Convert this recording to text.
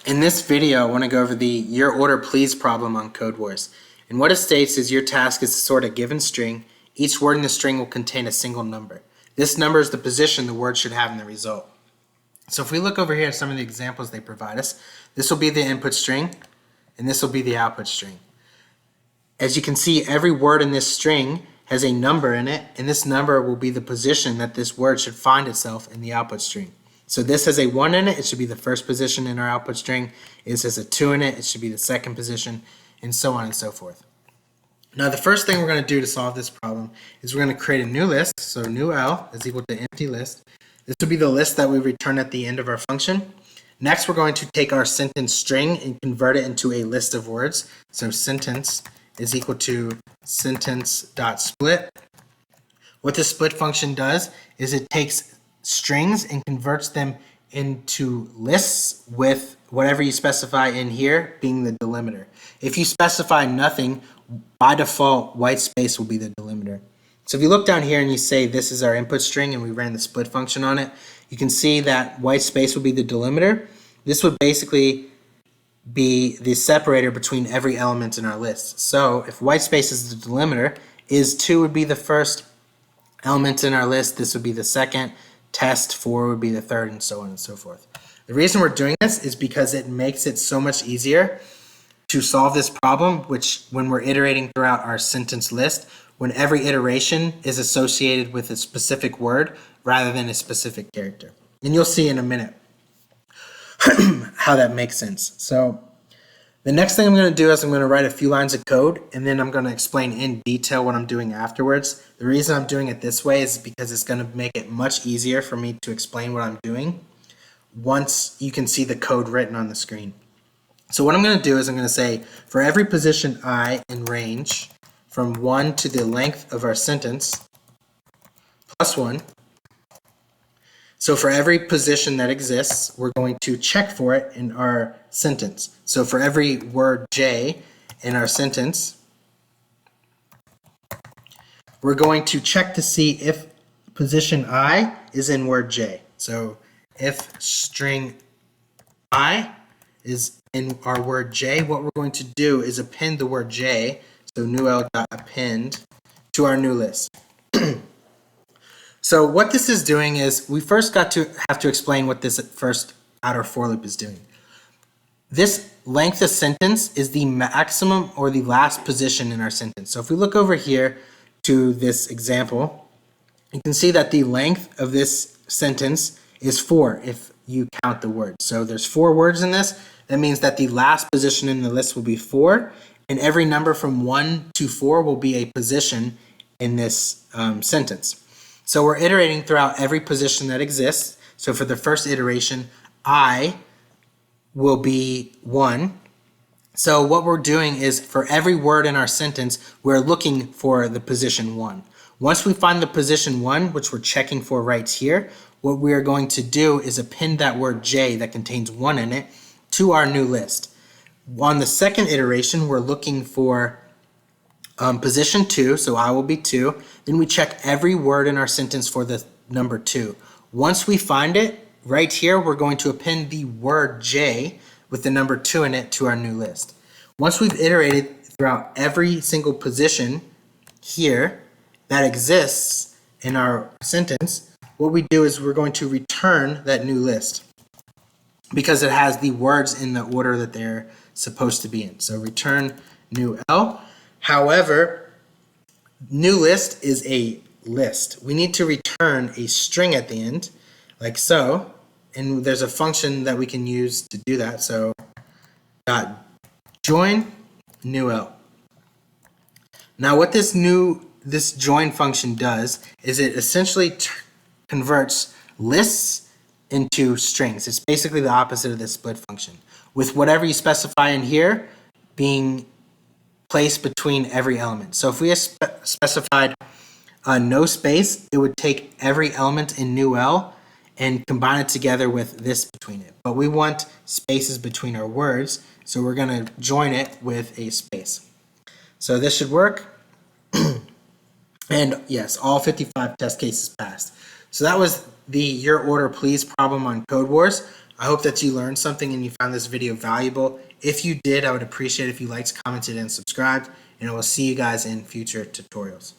In this video, I want to go over the Your Order Please problem on Codewars. And what it states is your task is to sort a given string. Each word in the string will contain a single number. This number is the position the word should have in the result. So if we look over here at some of the examples they provide us, this will be the input string, and this will be the output string. As you can see, every word in this string has a number in it, and this number will be the position that this word should find itself in the output string. So this has a 1 in it, it should be the first position in our output string. This has a 2 in it, it should be the second position, and so on and so forth. Now the first thing we're going to do to solve this problem is we're going to create a new list. So new L is equal to empty list. This will be the list that we return at the end of our function. Next we're going to take our sentence string and convert it into a list of words. So sentence is equal to sentence.split. What the split function does is it takes strings and converts them into lists with whatever you specify in here being the delimiter. If you specify nothing, by default white space will be the delimiter. So if you look down here and you say this is our input string and we ran the split function on it, you can see that white space will be the delimiter. This would basically be the separator between every element in our list. So if white space is the delimiter, is2 would be the first element in our list, this would be the second, test 4 would be the third, and so on and so forth. The reason we're doing this is because it makes it so much easier to solve this problem, which when we're iterating throughout our sentence list, when every iteration is associated with a specific word rather than a specific character. And you'll see in a minute how that makes sense. So the next thing I'm going to do is I'm going to write a few lines of code, and then I'm going to explain in detail what I'm doing afterwards. The reason I'm doing it this way is because it's going to make it much easier for me to explain what I'm doing once you can see the code written on the screen. So what I'm going to do is I'm going to say for every position I in range from 1 to the length of our sentence plus 1. So for every position that exists, we're going to check for it in our sentence. So for every word J in our sentence, we're going to check to see if position I is in word J. So if string I is in our word J, what we're going to do is append the word J, so new L.append, to our new list. So what this is doing is we first have to explain what this first outer for loop is doing. This length of sentence is the maximum or the last position in our sentence. So if we look over here to this example, you can see that the length of this sentence is 4 if you count the words. So there's 4 words in this. That means that the last position in the list will be 4, and every number from 1 to 4 will be a position in this sentence. So we're iterating throughout every position that exists. So for the first iteration, I will be 1. So what we're doing is for every word in our sentence, we're looking for the position 1. Once we find the position 1, which we're checking for right here, what we are going to do is append that word J that contains 1 in it to our new list. On the second iteration, we're looking for position 2, so I will be 2. Then we check every word in our sentence for the number 2. Once we find it, right here, we're going to append the word J with the number 2 in it to our new list. Once we've iterated throughout every single position here that exists in our sentence, what we do is we're going to return that new list because it has the words in the order that they're supposed to be in. So return new L. However, new list is a list. We need to return a string at the end, like so, and there's a function that we can use to do that. So dot join new L. Now what this join function does is it essentially converts lists into strings. It's basically the opposite of the split function, with whatever you specify in here being placed between every element. So if we specified no space, it would take every element in new L and combine it together with this between it. But we want spaces between our words, so we're going to join it with a space. So this should work. And yes, all 55 test cases passed. So that was the Your Order Please problem on Codewars. I hope that you learned something and you found this video valuable. If you did, I would appreciate it if you liked, commented, and subscribed, and I will see you guys in future tutorials.